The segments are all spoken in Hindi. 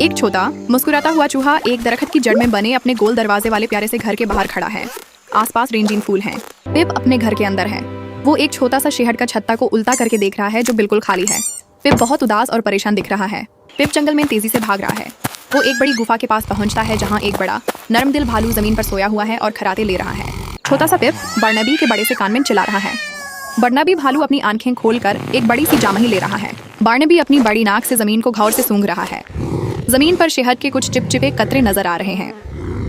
एक छोटा मुस्कुराता हुआ चूहा एक दरख्त की जड़ में बने अपने गोल दरवाजे वाले प्यारे से घर के बाहर खड़ा है। आसपास रेंजिंग फूल हैं। पिप अपने घर के अंदर है। वो एक छोटा सा शहद का छत्ता को उल्टा करके देख रहा है जो बिल्कुल खाली है। पिप बहुत उदास और परेशान दिख रहा है। पिप जंगल में तेजी से भाग रहा है। वो एक बड़ी गुफा के पास पहुंचता है जहां एक बड़ा नरम दिल भालू जमीन पर सोया हुआ है और खराटे ले रहा है। छोटा सा पिप बर्नबी के बड़े से कान में चिल्ला रहा है। बर्नबी भालू अपनी आंखें खोलकर एक बड़ी सी जामही ले रहा है। बर्नबी अपनी बड़ी नाक से जमीन को घौर से सूंघ रहा है। जमीन पर शहद के कुछ चिपचिपे कतरे नजर आ रहे हैं।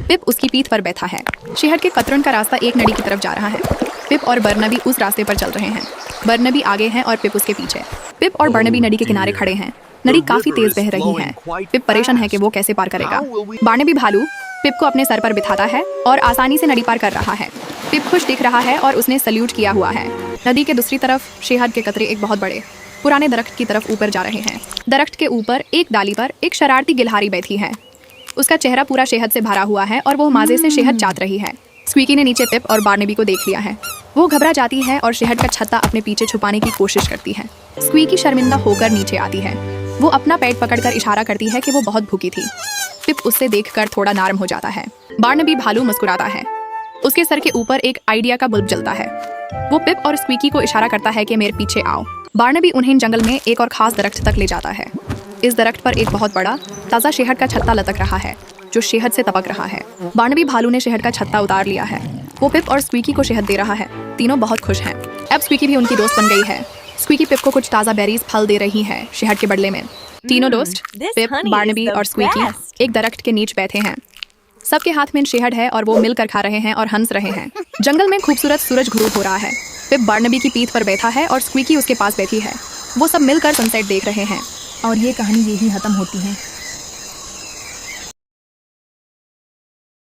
पिप उसकी पीठ पर बैठा है। शहद के कतरन का रास्ता एक नदी की तरफ जा रहा है। पिप और बर्नबी उस रास्ते पर चल रहे हैं। बर्नबी आगे हैं और पिप उसके पीछे। पिप और बर्नबी नदी के किनारे खड़े हैं। नदी काफी तेज बह रही है। पिप परेशान है कि वो कैसे पार करेगा। बर्नबी भालू पिप को अपने सर पर बिठाता है और आसानी से नदी पार कर रहा है। पिप खुश दिख रहा है और उसने सल्यूट किया हुआ है। नदी के दूसरी तरफ शहद के कतरे एक बहुत बड़े पुराने दरख्त की तरफ ऊपर जा रहे हैं। दरख्त के ऊपर एक डाली पर एक शरारती गिलहारी बैठी है। उसका चेहरा पूरा शहद से भरा हुआ है और वो मजे से शहद चाट रही है। स्क्वीकी ने नीचे पिप और बार्नबी को देख लिया है। वो घबरा जाती है और शहद का छत्ता अपने पीछे छुपाने की कोशिश करती है। स्क्वीकी शर्मिंदा होकर नीचे आती है। वो अपना पेट पकड़कर इशारा करती है कि वो बहुत भूखी थी। पिप उससे देखकर थोड़ा नरम हो जाता है। बार्नबी भालू मुस्कुराता है। उसके सर के ऊपर एक आइडिया का बल्ब जलता है। वो पिप और स्क्वीकी को इशारा करता है कि मेरे पीछे आओ। बार्नबी उन्हें जंगल में एक और खास दरख्त तक ले जाता है। इस दरख्त पर एक बहुत बड़ा ताज़ा शहद का छत्ता लटक रहा है जो शहद से तपक रहा है। बार्नबी भालू ने शहद का छत्ता उतार लिया है। वो पिप और स्क्वीकी को शहद दे रहा है। तीनों बहुत खुश हैं। अब स्क्वीकी भी उनकी दोस्त बन गई है। स्क्वीकी पिप को कुछ ताज़ा बेरीज फल दे रही है शहद के बदले में। तीनों दोस्त पिप, बार्नबी और स्क्वीकी एक दरख्त के नीचे बैठे हैं। सबके हाथ में शहद है और वो मिलकर खा रहे हैं और हंस रहे हैं। जंगल में खूबसूरत सूरज घुरूब हो रहा है। पिप बार्नबी की पीठ पर बैठा है और स्क्वीकी उसके पास बैठी है। वो सब मिलकर सनसेट देख रहे हैं। और ये कहानी यही खत्म होती है।